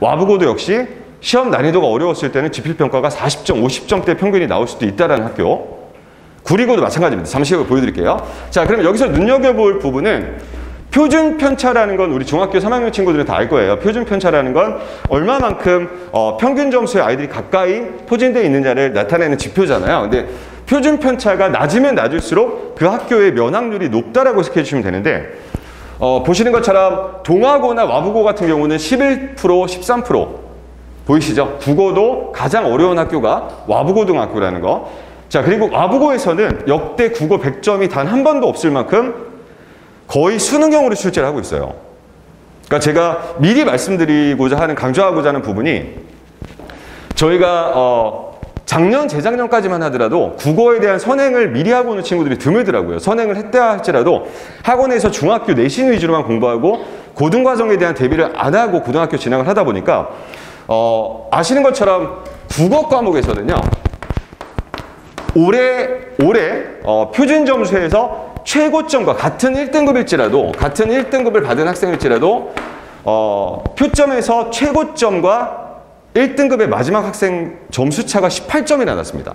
와부고도 역시 시험 난이도가 어려웠을 때는 지필평가가 40점, 50점대 평균이 나올 수도 있다는 학교. 구리고도 마찬가지입니다. 잠시 후에 보여드릴게요. 자, 그럼 여기서 눈여겨볼 부분은 표준 편차라는 건 우리 중학교 3학년 친구들은 다 알 거예요. 표준 편차라는 건 얼마만큼 평균 점수의 아이들이 가까이 포진되어 있느냐를 나타내는 지표잖아요. 근데 표준 편차가 낮으면 낮을수록 그 학교의 면학률이 높다라고 생각해 주시면 되는데 보시는 것처럼 동아고나 와부고 같은 경우는 11%, 13% 보이시죠? 국어도 가장 어려운 학교가 와부고등학교라는 거. 자, 그리고 와부고에서는 역대 국어 100점이 단 한 번도 없을 만큼 거의 수능형으로 출제를 하고 있어요. 그러니까 제가 미리 말씀드리고자 하는, 강조하고자 하는 부분이 저희가 작년, 재작년까지만 하더라도 국어에 대한 선행을 미리 하고 오는 친구들이 드물더라고요. 선행을 했다 할지라도 학원에서 중학교 내신 위주로만 공부하고 고등과정에 대한 대비를 안 하고 고등학교 진학을 하다 보니까 아시는 것처럼 국어 과목에서는요. 올해 표준 점수에서 최고점과 같은 1등급일지라도 같은 1등급을 받은 학생일지라도 표점에서 최고점과 1등급의 마지막 학생 점수 차가 18점이나 났습니다.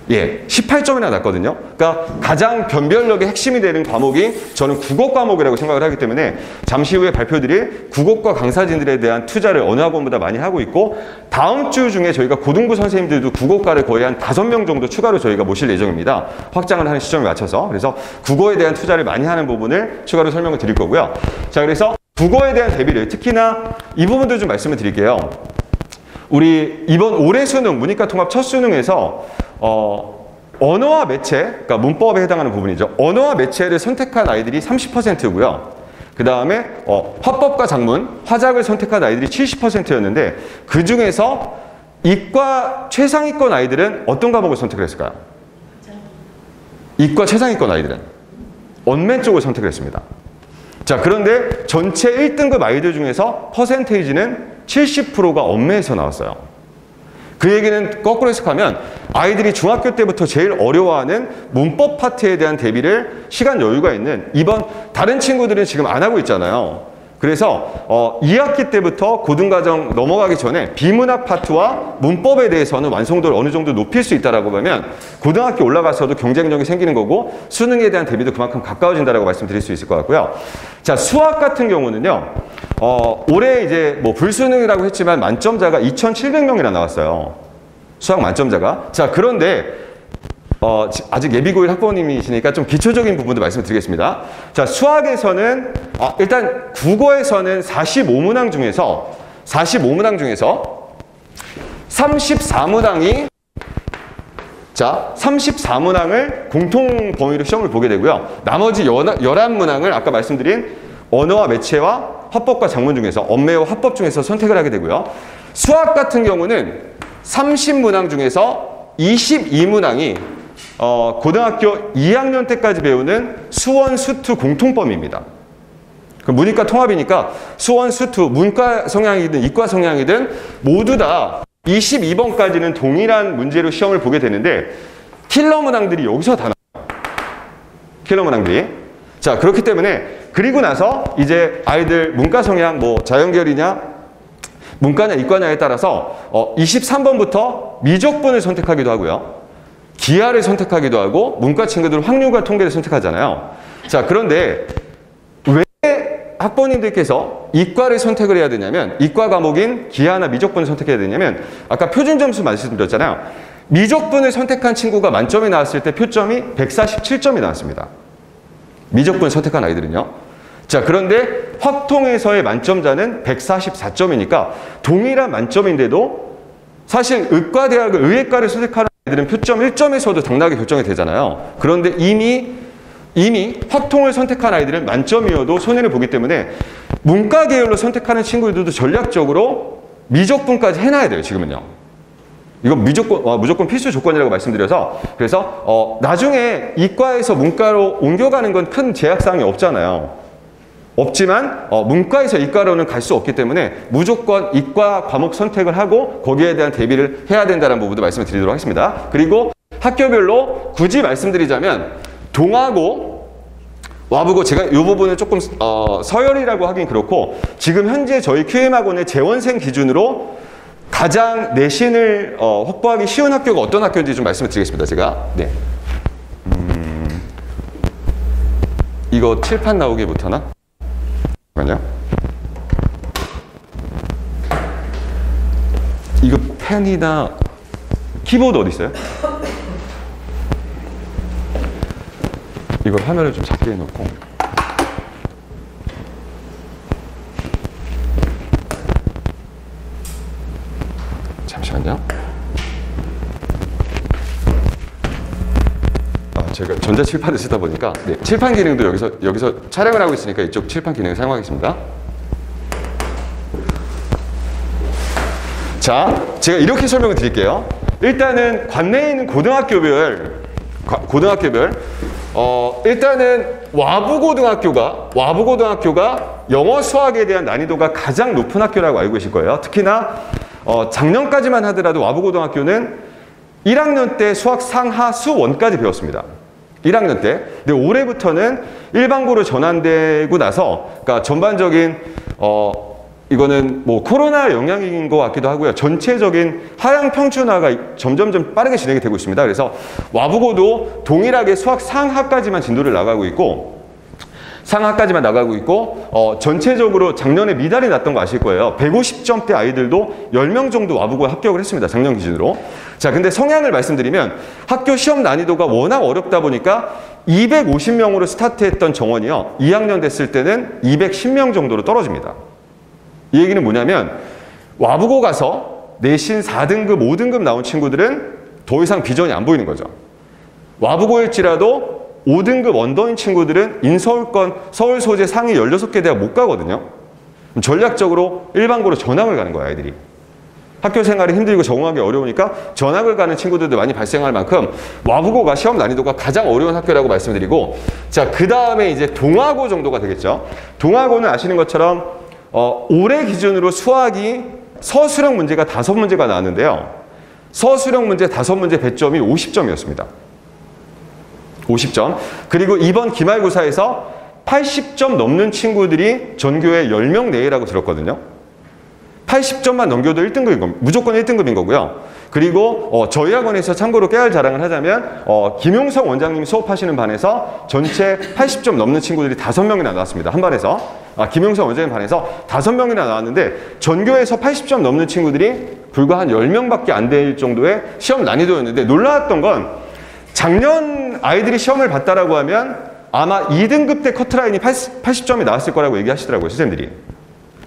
예, 18점이나 났거든요. 그러니까 가장 변별력의 핵심이 되는 과목이 저는 국어 과목이라고 생각을 하기 때문에 잠시 후에 발표드릴 국어과 강사진들에 대한 투자를 어느 학원보다 많이 하고 있고 다음 주 중에 저희가 고등부 선생님들도 국어과를 거의 한 5명 정도 추가로 저희가 모실 예정입니다. 확장을 하는 시점에 맞춰서. 그래서 국어에 대한 투자를 많이 하는 부분을 추가로 설명을 드릴 거고요. 자, 그래서 국어에 대한 대비를 특히나 이 부분도 좀 말씀을 드릴게요. 우리 이번 올해 수능, 문이과 통합 첫 수능에서 언어와 매체, 그러니까 문법에 해당하는 부분이죠. 언어와 매체를 선택한 아이들이 30%고요. 그 다음에 화법과 작문, 화작을 선택한 아이들이 70%였는데 그 중에서 이과 최상위권 아이들은 어떤 과목을 선택을 했을까요? 이과 최상위권 아이들은 언매 쪽을 선택을 했습니다. 자, 그런데 전체 1등급 아이들 중에서 퍼센테이지는 70%가 언매에서 나왔어요. 그 얘기는 거꾸로 해석하면 아이들이 중학교 때부터 제일 어려워하는 문법 파트에 대한 대비를 시간 여유가 있는 이번 다른 친구들은 지금 안 하고 있잖아요. 그래서 2학기 때부터 고등과정 넘어가기 전에 비문학 파트와 문법에 대해서는 완성도를 어느 정도 높일 수 있다라고 보면 고등학교 올라가서도 경쟁력이 생기는 거고 수능에 대한 대비도 그만큼 가까워진다라고 말씀드릴 수 있을 것 같고요. 자, 수학 같은 경우는요. 올해 이제 뭐 불수능이라고 했지만 만점자가 2,700명이나 나왔어요. 수학 만점자가. 자, 그런데 아직 예비고일 학부모님이시니까 좀 기초적인 부분도 말씀드리겠습니다. 자, 수학에서는 일단 국어에서는 45문항 중에서 34문항이 자, 34문항을 공통 범위로 시험을 보게 되고요. 나머지 11문항을 아까 말씀드린 언어와 매체와 화법과 작문 중에서 언매와 화법 중에서 선택을 하게 되고요. 수학 같은 경우는 30문항 중에서 22문항이 고등학교 2학년 때까지 배우는 수원, 수투 공통범위입니다. 문이과 통합이니까 수원, 수투, 문과 성향이든 이과 성향이든 모두 다 22번까지는 동일한 문제로 시험을 보게 되는데 킬러 문항들이 여기서 다 나와요. 킬러 문항들이. 자, 그렇기 때문에 그리고 나서 이제 아이들 문과 성향 뭐 자연계열이냐 문과냐 이과냐에 따라서 23번부터 미적분을 선택하기도 하고요. 기하를 선택하기도 하고 문과 친구들은 확률과 통계를 선택하잖아요. 자, 그런데 왜 학부모님들께서 이과를 선택을 해야 되냐면 이과 과목인 기하나 미적분을 선택해야 되냐면 아까 표준 점수 말씀드렸잖아요. 미적분을 선택한 친구가 만점이 나왔을 때 표점이 147점이 나왔습니다. 미적분을 선택한 아이들은요. 자, 그런데 확통에서의 만점자는 144점이니까 동일한 만점인데도 사실 의과대학을 의예과를 선택하는 아이들은 표점 1점에서도 당락이 결정이 되잖아요. 그런데 이미 확통을 선택한 아이들은 만점이어도 손해를 보기 때문에 문과 계열로 선택하는 친구들도 전략적으로 미적분까지 해놔야 돼요. 지금은요. 이거 무조건 필수 조건이라고 말씀드려서 그래서 나중에 이과에서 문과로 옮겨가는 건 큰 제약사항이 없잖아요. 없지만 문과에서 이과로는 갈 수 없기 때문에 무조건 이과 과목 선택을 하고 거기에 대한 대비를 해야 된다는 부분도 말씀을 드리도록 하겠습니다. 그리고 학교별로 굳이 말씀드리자면 동아고, 와보고 제가 이 부분을 조금 서열이라고 하긴 그렇고 지금 현재 저희 QM학원의 재원생 기준으로 가장 내신을 확보하기 쉬운 학교가 어떤 학교인지 좀 말씀을 드리겠습니다. 제가 네. 이거 칠판 나오게 못하나? 잠깐만요. 이거 펜이나 키보드 어디 있어요? 이걸 화면을 좀 작게 해놓고 잠시만요. 제가 전자칠판을 쓰다 보니까 네, 칠판 기능도 여기서 촬영을 하고 있으니까 이쪽 칠판 기능을 사용하겠습니다. 자, 제가 이렇게 설명을 드릴게요. 일단은 관내에 있는 고등학교별 일단은 와부고등학교가 영어 수학에 대한 난이도가 가장 높은 학교라고 알고 계실 거예요. 특히나 작년까지만 하더라도 와부고등학교는 1학년 때 수학 상하 수원까지 배웠습니다. 1학년 때. 근데 올해부터는 일반고로 전환되고 나서, 그러니까 전반적인 이거는 뭐 코로나 영향인 것 같기도 하고요. 전체적인 하향 평준화가 점점점 빠르게 진행이 되고 있습니다. 그래서 와부고도 동일하게 수학 상하까지만 진도를 나가고 있고, 전체적으로 작년에 미달이 났던 거 아실 거예요. 150점대 아이들도 10명 정도 와부고에 합격을 했습니다. 작년 기준으로. 자, 근데 성향을 말씀드리면 학교 시험 난이도가 워낙 어렵다 보니까 250명으로 스타트했던 정원이요. 2학년 됐을 때는 210명 정도로 떨어집니다. 이 얘기는 뭐냐면 와부고 가서 내신 4등급, 5등급 나온 친구들은 더 이상 비전이 안 보이는 거죠. 와부고일지라도 5등급 언더인 친구들은 인서울권 서울 소재 상위 16개 대학 못 가거든요. 전략적으로 일반고로 전학을 가는 거예요, 아이들이. 학교 생활이 힘들고 적응하기 어려우니까 전학을 가는 친구들도 많이 발생할 만큼 와부고가 시험 난이도가 가장 어려운 학교라고 말씀드리고, 자, 그 다음에 이제 동아고 정도가 되겠죠. 동아고는 아시는 것처럼 올해 기준으로 수학이 서술형 문제가 5문제가 나왔는데요. 서술형 문제 5문제 배점이 50점이었습니다. 50점. 그리고 이번 기말고사에서 80점 넘는 친구들이 전교에 10명 내외라고 들었거든요. 80점만 넘겨도 1등급인 겁니다. 무조건 1등급인 거고요. 그리고 저희 학원에서 참고로 깨알 자랑을 하자면 김용성 원장님 수업하시는 반에서 전체 80점 넘는 친구들이 5명이나 나왔습니다. 한 반에서. 김용성 원장님 반에서 5명이나 나왔는데 전교에서 80점 넘는 친구들이 불과 한 10명밖에 안 될 정도의 시험 난이도였는데, 놀라웠던 건 작년 아이들이 시험을 봤다라고 하면 아마 2등급 때 커트라인이 80점이 나왔을 거라고 얘기하시더라고요, 선생님들이.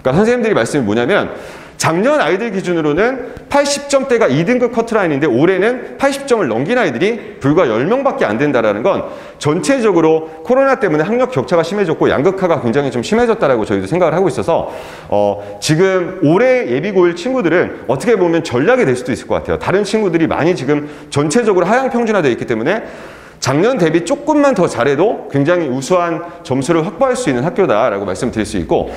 그러니까 선생님들이 말씀이 뭐냐면 작년 아이들 기준으로는 80점대가 2등급 커트라인인데 올해는 80점을 넘긴 아이들이 불과 10명밖에 안 된다는 건 전체적으로 코로나 때문에 학력 격차가 심해졌고 양극화가 굉장히 좀 심해졌다라고 저희도 생각을 하고 있어서 지금 올해 예비고일 친구들은 어떻게 보면 전략이 될 수도 있을 것 같아요. 다른 친구들이 많이 지금 전체적으로 하향 평준화되어 있기 때문에 작년 대비 조금만 더 잘해도 굉장히 우수한 점수를 확보할 수 있는 학교다라고 말씀드릴 수 있고,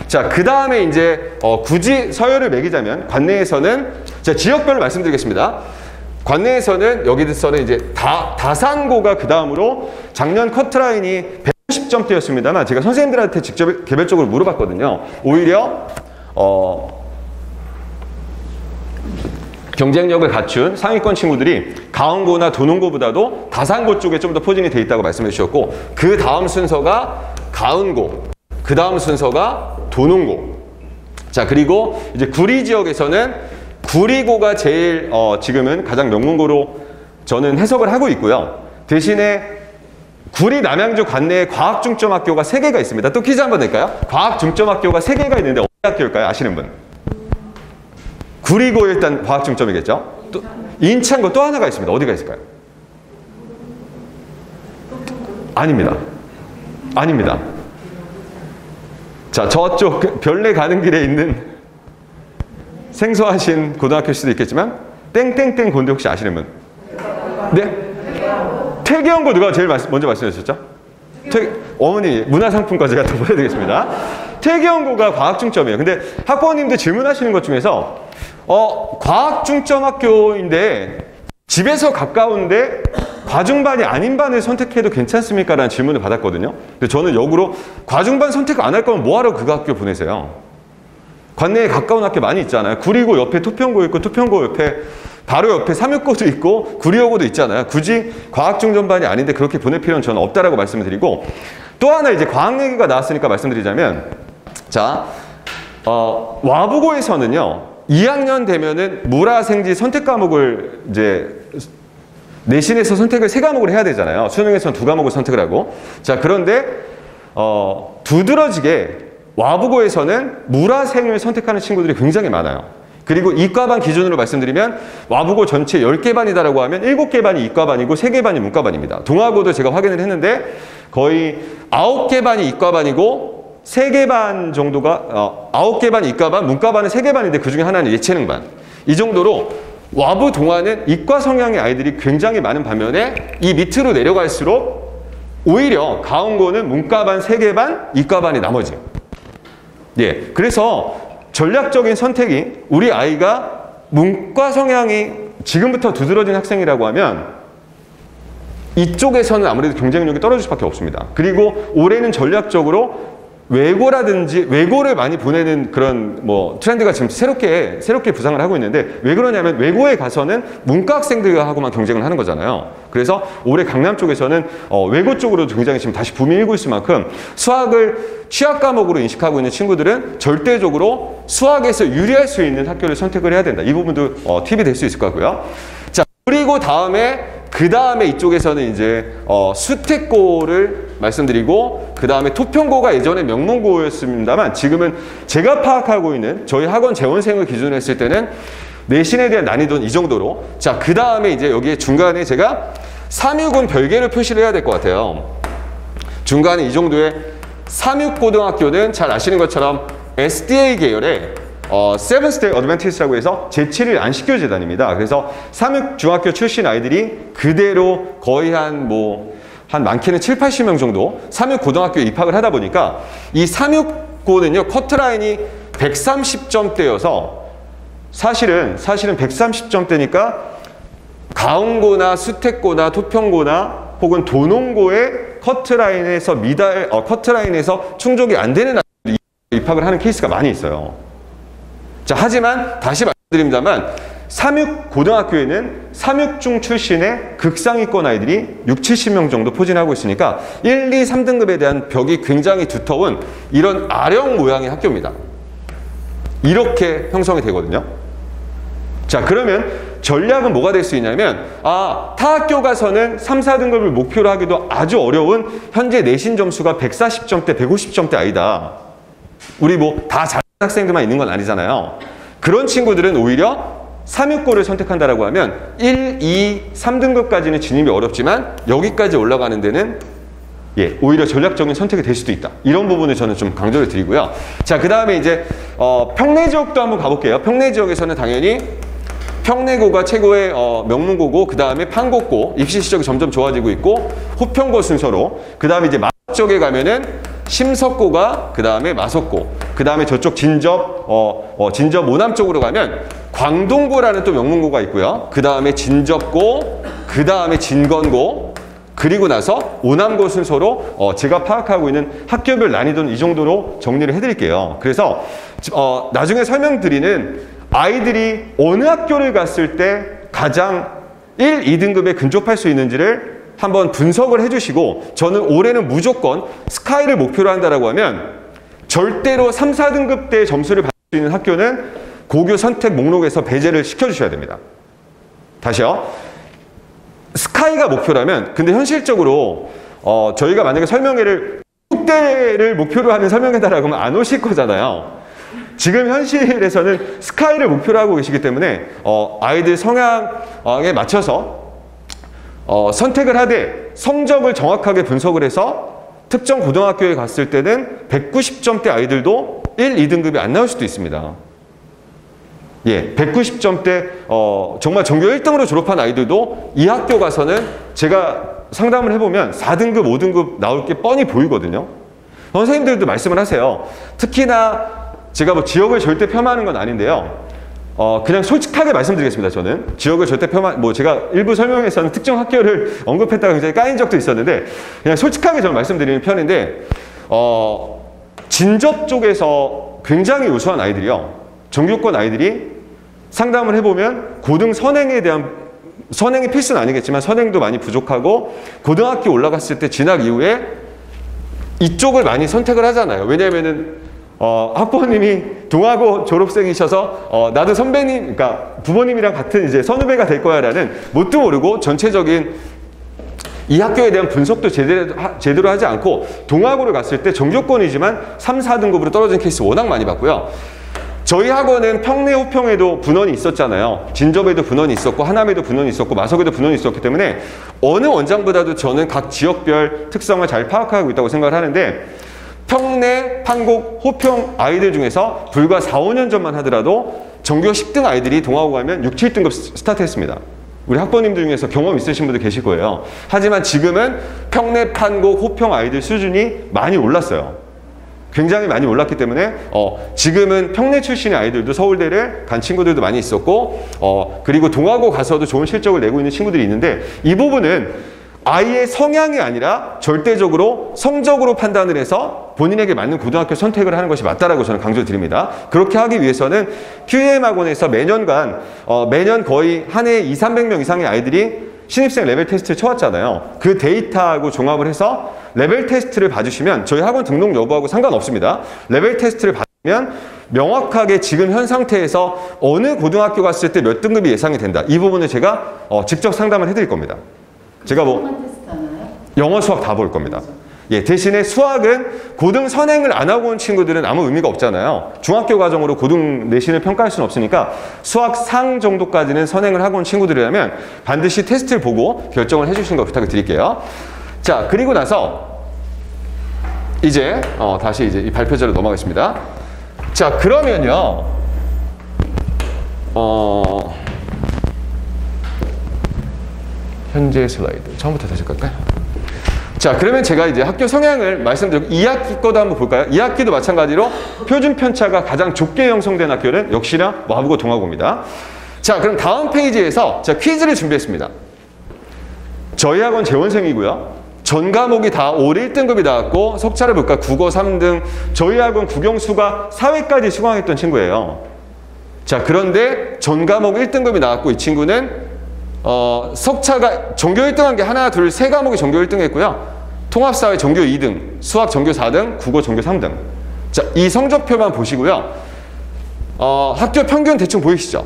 자, 그 다음에 이제 굳이 서열을 매기자면 관내에서는 자, 지역별로 말씀드리겠습니다. 관내에서는 여기서는 이제 다산고가 그 다음으로 작년 커트라인이 150점대였습니다만 제가 선생님들한테 직접 개별적으로 물어봤거든요. 오히려 경쟁력을 갖춘 상위권 친구들이 가운고나 도농고보다도 다산고 쪽에 좀 더 포진이 돼 있다고 말씀해 주셨고, 그 다음 순서가 가운고, 그 다음 순서가 도농고. 자, 그리고 이제 구리 지역에서는 구리고가 제일 지금은 가장 명문고로 저는 해석을 하고 있고요. 대신에 구리 남양주 관내에 과학중점학교가 3개가 있습니다. 또 퀴즈 한번 낼까요? 과학중점학교가 3개가 있는데 어디 학교일까요? 아시는 분? 구리고 일단 과학중점이겠죠. 또 인천고 또 하나가 있습니다. 어디가 있을까요? 아닙니다. 아닙니다. 자, 저쪽 별내 가는 길에 있는 생소하신 고등학교 수도 있겠지만 땡땡땡 고인데 혹시 아시는 분? 네? 퇴계원고 누가 제일 먼저 말씀해 주셨죠? 어머니 문화상품권 제가 더 보여드리겠습니다. 퇴계원고가 과학중점이에요. 근데 학부모님들 질문하시는 것 중에서 과학중점 학교인데 집에서 가까운데 과중반이 아닌 반을 선택해도 괜찮습니까? 라는 질문을 받았거든요. 근데 저는 역으로 과중반 선택 안 할 거면 뭐하러 그 학교 보내세요? 관내에 가까운 학교 많이 있잖아요. 구리고 옆에 토평고 있고 토평고 옆에 바로 옆에 삼육고도 있고 구리여고도 있잖아요. 굳이 과학중전반이 아닌데 그렇게 보낼 필요는 저는 없다라고 말씀을 드리고, 또 하나 이제 과학 얘기가 나왔으니까 말씀드리자면, 자, 와부고에서는요 2학년 되면은 물화생지 선택 과목을 이제 내신에서 선택을 3과목을 해야 되잖아요. 수능에서는 2과목을 선택을 하고. 자, 그런데 두드러지게 와부고에서는 물화생을 선택하는 친구들이 굉장히 많아요. 그리고 이과반 기준으로 말씀드리면 와부고 전체 10개 반이다라고 하면 7개 반이 이과반이고 3개 반이 문과반입니다. 동아고도 제가 확인을 했는데 거의 9개 반이 이과반이고 3개 반 정도가 9개 반 이과반, 문과반은 3개 반인데 그중에 하나는 예체능반. 이 정도로 와부 동아는 이과 성향의 아이들이 굉장히 많은 반면에 이 밑으로 내려갈수록 오히려 가운고는 문과반 3개 반, 이과반이 나머지. 예, 그래서 전략적인 선택이 우리 아이가 문과 성향이 지금부터 두드러진 학생이라고 하면 이쪽에서는 아무래도 경쟁력이 떨어질 수밖에 없습니다. 그리고 올해는 전략적으로 외고라든지 외고를 많이 보내는 그런 뭐 트렌드가 지금 새롭게 부상을 하고 있는데, 왜 그러냐면 외고에 가서는 문과 학생들하고만 경쟁을 하는 거잖아요. 그래서 올해 강남 쪽에서는 외고 쪽으로 굉장히 지금 다시 붐이 일고 있을 만큼 수학을 취약 과목으로 인식하고 있는 친구들은 절대적으로 수학에서 유리할 수 있는 학교를 선택을 해야 된다. 이 부분도 팁이 될 수 있을 것 같고요. 자, 그리고 그 다음에 이쪽에서는 이제 수택고를 말씀드리고, 그 다음에 토평고가 예전에 명문고였습니다만 지금은 제가 파악하고 있는 저희 학원 재원생을 기준으로 했을 때는 내신에 대한 난이도는 이 정도로. 자, 그 다음에 이제 여기에 중간에 제가 삼육은 별개로 표시를 해야 될 것 같아요. 중간에 이 정도의 삼육고등학교는 잘 아시는 것처럼 SDA 계열의 Seventh Day Adventist라고 해서 제7일 안식교 재단입니다. 그래서 삼육중학교 출신 아이들이 그대로 거의 한 많게는 7, 80명 정도 삼육고등학교에 입학을 하다 보니까 이 삼육고는요 커트라인이 130점대여서 사실은 130점대니까 가운고나 수택고나 토평고나 혹은 도농고의 커트라인에서 커트라인에서 충족이 안 되는 아이들이 입학을 하는 케이스가 많이 있어요. 자, 하지만 다시 말씀드립니다만 삼육고등학교에는 삼육중 출신의 극상위권 아이들이 6, 70명 정도 포진하고 있으니까 1, 2, 3등급에 대한 벽이 굉장히 두터운 이런 아령 모양의 학교입니다. 이렇게 형성이 되거든요. 자, 그러면 전략은 뭐가 될 수 있냐면 타 학교 가서는 3, 4등급을 목표로 하기도 아주 어려운 현재 내신 점수가 140점대, 150점대 아니다. 우리 다 잘하는 학생들만 있는 건 아니잖아요. 그런 친구들은 오히려 삼육고를 선택한다라고 하면 1, 2, 3등급까지는 진입이 어렵지만 여기까지 올라가는 데는 오히려 전략적인 선택이 될 수도 있다. 이런 부분을 저는 좀 강조를 드리고요. 자, 그 다음에 이제 평내 지역도 한번 가볼게요. 평내 지역에서는 당연히 평내고가 최고의 명문고고, 그 다음에 판고고, 입시 실적이 점점 좋아지고 있고, 호평고 순서로, 그 다음에 이제 마석 쪽에 가면은 심석고가, 그 다음에 마석고, 그 다음에 저쪽 진접 오남 쪽으로 가면 광동고라는 또 명문고가 있고요. 그 다음에 진접고, 그 다음에 진건고, 그리고 나서 오남고 순서로 제가 파악하고 있는 학교별 난이도는 이 정도로 정리를 해드릴게요. 그래서 나중에 설명드리는 아이들이 어느 학교를 갔을 때 가장 1, 2등급에 근접할 수 있는지를 한번 분석을 해주시고, 저는 올해는 무조건 스카이를 목표로 한다라고 하면 절대로 3, 4등급 대 점수를 받을 수 있는 학교는 고교 선택 목록에서 배제를 시켜주셔야 됩니다. 다시요. 스카이가 목표라면, 근데 현실적으로 저희가 만약에 설명회를 6대를 목표로 하는 설명회다라고 하면 안 오실 거잖아요. 지금 현실에서는 스카이를 목표로 하고 계시기 때문에 아이들 성향에 맞춰서 선택을 하되 성적을 정확하게 분석을 해서 특정 고등학교에 갔을 때는 190점대 아이들도 1, 2등급이 안 나올 수도 있습니다. 190점대 정말 전교 1등으로 졸업한 아이들도 이 학교 가서는 제가 상담을 해보면 4등급, 5등급 나올 게 뻔히 보이거든요. 선생님들도 말씀을 하세요. 특히나 제가 지역을 절대 폄하하는 건 아닌데요. 그냥 솔직하게 말씀드리겠습니다. 저는 지역을 절대 뭐 제가 일부 설명에서는 특정 학교를 언급했다가 굉장히 까인 적도 있었는데 그냥 솔직하게 저는 말씀드리는 편인데 진접 쪽에서 굉장히 우수한 아이들이요. 정규권 아이들이 상담을 해보면 고등 선행에 대한 선행이 필수는 아니겠지만 선행도 많이 부족하고 고등학교 올라갔을 때 진학 이후에 이쪽을 많이 선택을 하잖아요. 왜냐하면은 학부모님이 동아고 졸업생이셔서 나도 선배님, 그러니까 부모님이랑 같은 이제 선후배가 될 거야라는 뭣도 모르고 전체적인 이 학교에 대한 분석도 제대로 하지 않고 동아고를 갔을 때 정규권이지만 3, 4등급으로 떨어진 케이스 워낙 많이 봤고요. 저희 학원은 평내, 호평에도 분원이 있었잖아요. 진접에도 분원이 있었고 하남에도 분원이 있었고 마석에도 분원이 있었기 때문에 어느 원장보다도 저는 각 지역별 특성을 잘 파악하고 있다고 생각을 하는데 평내, 판곡, 호평 아이들 중에서 불과 4, 5년 전만 하더라도 전교 10등 아이들이 동아고 가면 6, 7등급 스타트했습니다. 우리 학부모님들 중에서 경험 있으신 분들 계실 거예요. 하지만 지금은 평내, 판곡, 호평 아이들 수준이 많이 올랐어요. 굉장히 많이 올랐기 때문에 지금은 평내 출신의 아이들도 서울대를 간 친구들도 많이 있었고 그리고 동아고 가서도 좋은 실적을 내고 있는 친구들이 있는데 이 부분은 아이의 성향이 아니라 절대적으로 성적으로 판단을 해서 본인에게 맞는 고등학교 선택을 하는 것이 맞다라고 저는 강조드립니다. 그렇게 하기 위해서는 QM 학원에서 매년간 매년 거의 한 해에 200~300명 이상의 아이들이 신입생 레벨 테스트를 쳐왔잖아요. 그 데이터하고 종합을 해서 레벨 테스트를 봐주시면 저희 학원 등록 여부하고 상관없습니다. 레벨 테스트를 받으면 명확하게 지금 현 상태에서 어느 고등학교 갔을 때 몇 등급이 예상이 된다. 이 부분을 제가 직접 상담을 해드릴 겁니다. 제가 뭐 영어, 수학 다 볼 겁니다. 예, 대신에 수학은 고등 선행을 안 하고 온 친구들은 아무 의미가 없잖아요. 중학교 과정으로 고등 내신을 평가할 수는 없으니까 수학 상 정도까지는 선행을 하고 온 친구들이라면 반드시 테스트를 보고 결정을 해주시는 거 부탁을 드릴게요. 자, 그리고 나서 이제 다시 이제 이 발표자로 넘어가겠습니다. 자, 그러면요. 현재 슬라이드 처음부터 다시 갈까요? 자, 그러면 제가 이제 학교 성향을 말씀드리고 2학기 거도 한번 볼까요? 2학기도 마찬가지로 표준 편차가 가장 좁게 형성된 학교는 역시나 와부고 동아고입니다. 자, 그럼 다음 페이지에서 제가 퀴즈를 준비했습니다. 저희 학원 재원생이고요. 전 과목이 다 올 1등급이 나왔고 석차를 볼까 국어 3등, 저희 학원 국영수가 4회까지 수강했던 친구예요. 자, 그런데 전 과목 1등급이 나왔고 이 친구는 석차가 전교 1등한 게 하나, 둘, 세 과목이 전교 1등 했고요. 통합사회 전교 2등, 수학 전교 4등, 국어 전교 3등. 자, 이 성적표만 보시고요. 학교 평균 대충 보이시죠?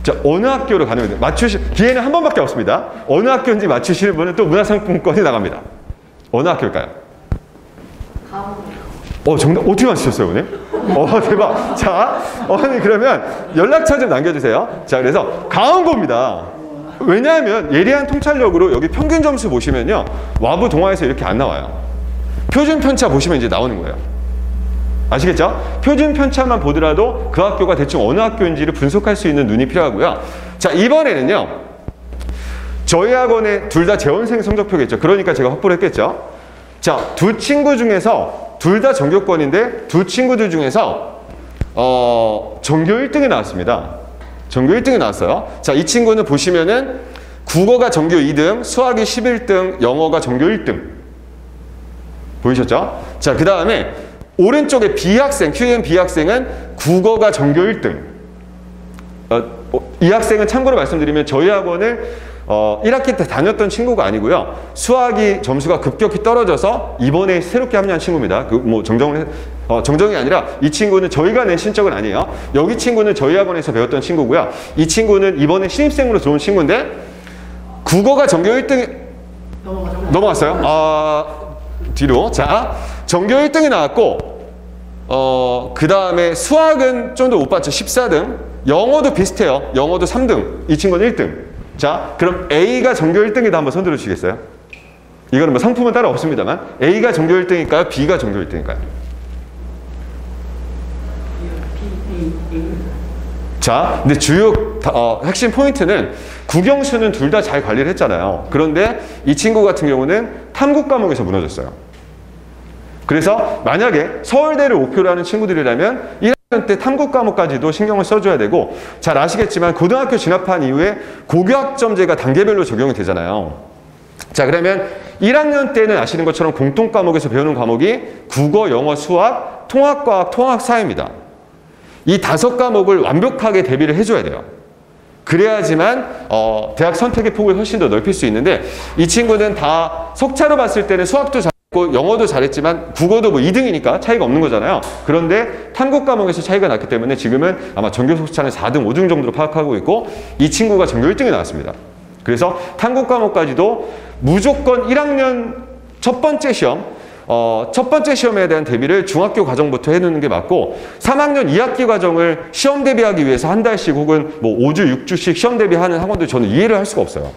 자, 어느 학교로 가는 건지 기회는 한 번밖에 없습니다. 어느 학교인지 맞추시는 분은 또 문화상품권이 나갑니다. 어느 학교일까요? 정답 어떻게 맞추셨어요, 오늘? 대박. 자, 그러면 연락처 좀 남겨주세요. 자, 그래서 강원고입니다. 왜냐하면 예리한 통찰력으로 여기 평균 점수 보시면요. 와부 동아에서 이렇게 안 나와요. 표준 편차 보시면 이제 나오는 거예요. 아시겠죠? 표준 편차만 보더라도 그 학교가 대충 어느 학교인지를 분석할 수 있는 눈이 필요하고요. 자, 이번에는요. 저희 학원에 둘 다 재원생 성적표겠죠. 그러니까 제가 확보를 했겠죠. 자, 두 친구 중에서 둘 다 전교권인데 두 친구들 중에서 전교 1등이 나왔습니다. 전교 1등이 나왔어요. 자, 이 친구는 보시면은 국어가 전교 2등, 수학이 11등, 영어가 전교 1등. 보이셨죠? 자, 그 다음에 오른쪽에 B학생, QM B학생은 국어가 전교 1등. 이 학생은 참고로 말씀드리면 저희 학원을 1학기 때 다녔던 친구가 아니고요. 수학이 점수가 급격히 떨어져서 이번에 새롭게 합류한 친구입니다. 정정이 아니라 이 친구는 저희가 낸 신적은 아니에요. 여기 친구는 저희 학원에서 배웠던 친구고요. 이 친구는 이번에 신입생으로 들어온 친구인데 국어가 전교 1등 넘어갔어요? 뒤로. 자, 전교 1등이 나왔고 그 다음에 수학은 좀 더 못 봤죠. 14등. 영어도 비슷해요. 영어도 3등. 이 친구는 1등. 자, 그럼 A가 전교 1등이다 한번 손들어 주시겠어요? 이거는 뭐 상품은 따로 없습니다만 A가 전교 1등일까요? B가 전교 1등일까요? 자, 근데 주요 핵심 포인트는 국영수는 둘 다 잘 관리를 했잖아요. 그런데 이 친구 같은 경우는 탐구 과목에서 무너졌어요. 그래서 만약에 서울대를 목표로 하는 친구들이라면 때 탐구 과목까지도 신경을 써줘야 되고, 잘 아시겠지만 고등학교 진학한 이후에 고교학점제가 단계별로 적용이 되잖아요. 자, 그러면 1학년 때는 아시는 것처럼 공통 과목에서 배우는 과목이 국어, 영어, 수학, 통합과학, 통합사회입니다. 이 5과목을 완벽하게 대비를 해줘야 돼요. 그래야지만 대학 선택의 폭을 훨씬 더 넓힐 수 있는데, 이 친구는 다 석차로 봤을 때는 수학도 잘했고 영어도 잘했지만 국어도 뭐 2등이니까 차이가 없는 거잖아요. 그런데 탐구 과목에서 차이가 났기 때문에 지금은 아마 전교 속차는 4등, 5등 정도로 파악하고 있고, 이 친구가 전교 1등이 나왔습니다. 그래서 탐구 과목까지도 무조건 1학년 첫 번째 시험에 대한 대비를 중학교 과정부터 해놓는 게 맞고, 3학년 2학기 과정을 시험 대비하기 위해서 한 달씩 혹은 뭐 5주, 6주씩 시험 대비하는 학원들 저는 이해를 할 수가 없어요.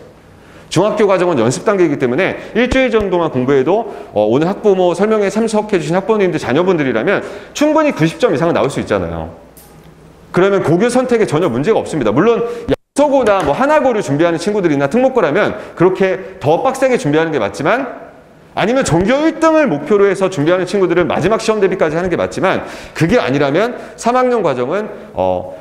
중학교 과정은 연습 단계이기 때문에 일주일 정도만 공부해도 오늘 학부모 설명회 참석해 주신 학부모님들 자녀분들이라면 충분히 90점 이상은 나올 수 있잖아요. 그러면 고교 선택에 전혀 문제가 없습니다. 물론 양서고나 뭐 하나고를 준비하는 친구들이나 특목고라면 그렇게 더 빡세게 준비하는 게 맞지만, 아니면 전교 1등을 목표로 해서 준비하는 친구들은 마지막 시험 대비까지 하는 게 맞지만, 그게 아니라면 3학년 과정은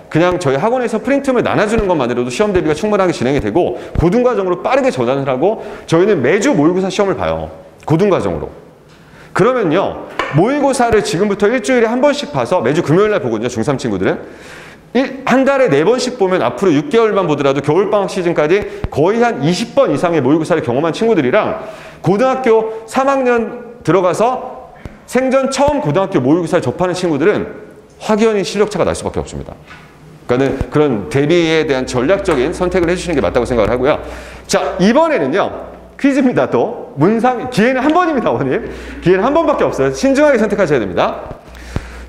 그냥 저희 학원에서 프린트물 나눠주는 것만으로도 시험 대비가 충분하게 진행이 되고, 고등 과정으로 빠르게 전환을 하고, 저희는 매주 모의고사 시험을 봐요. 고등 과정으로. 그러면요, 모의고사를 지금부터 일주일에 한 번씩 봐서 매주 금요일 날 보거든요, 중3 친구들은. 한 달에 4번씩 보면 앞으로 6개월만 보더라도 겨울방학 시즌까지 거의 한 20번 이상의 모의고사를 경험한 친구들이랑, 고등학교 3학년 들어가서 생전 처음 고등학교 모의고사를 접하는 친구들은 확연히 실력차가 날 수밖에 없습니다. 그러니까 그런 대비에 대한 전략적인 선택을 해주시는 게 맞다고 생각을 하고요. 자, 이번에는요, 퀴즈입니다. 또 문상, 기회는 한 번입니다, 어머님. 기회는 한 번밖에 없어요. 신중하게 선택하셔야 됩니다.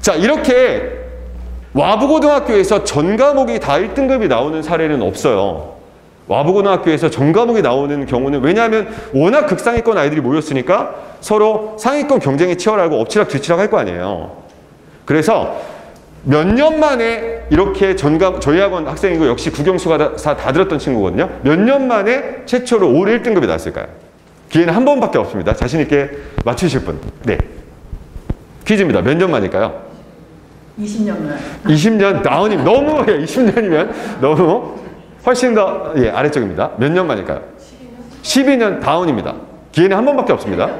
자, 이렇게 와부고등학교에서 전 과목이 다 1등급이 나오는 사례는 없어요. 와부고등학교에서 전 과목이 나오는 경우는, 왜냐하면 워낙 극상위권 아이들이 모였으니까 서로 상위권 경쟁이 치열하고 엎치락 뒤치락 할 거 아니에요. 그래서 몇 년 만에 이렇게 저희 학원 학생이고 역시 국영수가 다 들었던 친구거든요. 몇 년 만에 최초로 올 1등급이 나왔을까요? 기회는 한 번밖에 없습니다. 자신 있게 맞추실 분. 네. 퀴즈입니다. 몇 년 만일까요? 20년 만. 20년, 나은님 너무, 20년이면 너무 훨씬 더, 아래쪽입니다. 몇 년 만일까요? 12년 다운입니다. 기회는 한 번밖에 없습니다.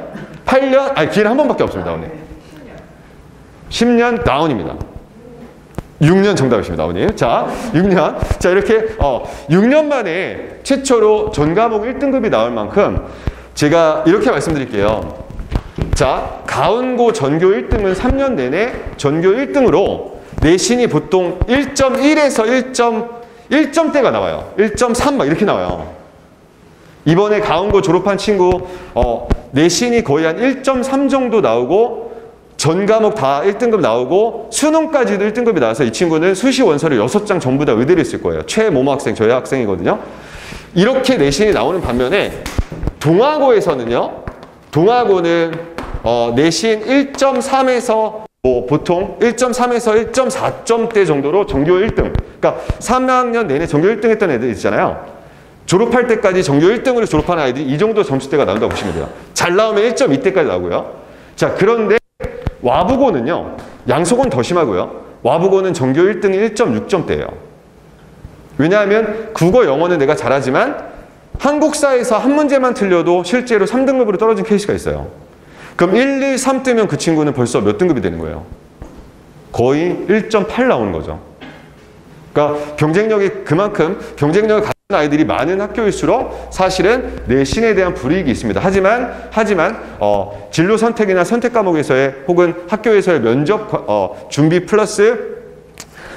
8년, 기회는 한 번밖에 없습니다, 다운님. 10년 다운입니다. 6년 정답이십니다, 다운님. 자, 6년. 자, 이렇게, 6년 만에 최초로 전 과목 1등급이 나올 만큼 제가 이렇게 말씀드릴게요. 자, 가운고 전교 1등은 3년 내내 전교 1등으로 내신이 보통 1.1에서 1점대가 나와요. 1.3 막 이렇게 나와요. 이번에 가운고 졸업한 친구 내신이 거의 한 1.3 정도 나오고 전 과목 다 1등급 나오고 수능까지도 1등급이 나와서 이 친구는 수시 원서를 6장 전부 다 의대를 쓸 거예요. 최모모 학생, 저희 학생이거든요. 이렇게 내신이 나오는 반면에 동아고에서는요. 동아고는 내신 1.3에서 보통 1.3에서 1.4점대 정도로 전교 1등. 그러니까 3학년 내내 전교 1등 했던 애들 있잖아요. 졸업할 때까지 전교 1등으로 졸업하는 아이들이 이 정도 점수대가 나온다고 보시면 돼요. 잘 나오면 1.2대까지 나오고요. 자, 그런데 와부고는요. 양속은 더 심하고요. 와부고는 전교 1등이 1.6점대예요. 왜냐하면 국어, 영어는 내가 잘하지만 한국사에서 한 문제만 틀려도 실제로 3등급으로 떨어진 케이스가 있어요. 그럼 1, 2, 3 뜨면 그 친구는 벌써 몇 등급이 되는 거예요? 거의 1.8 나오는 거죠. 그러니까 그만큼 경쟁력을 가진 아이들이 많은 학교일수록 사실은 내신에 대한 불이익이 있습니다. 하지만 진로 선택이나 선택 과목에서의 혹은 학교에서의 면접 준비 플러스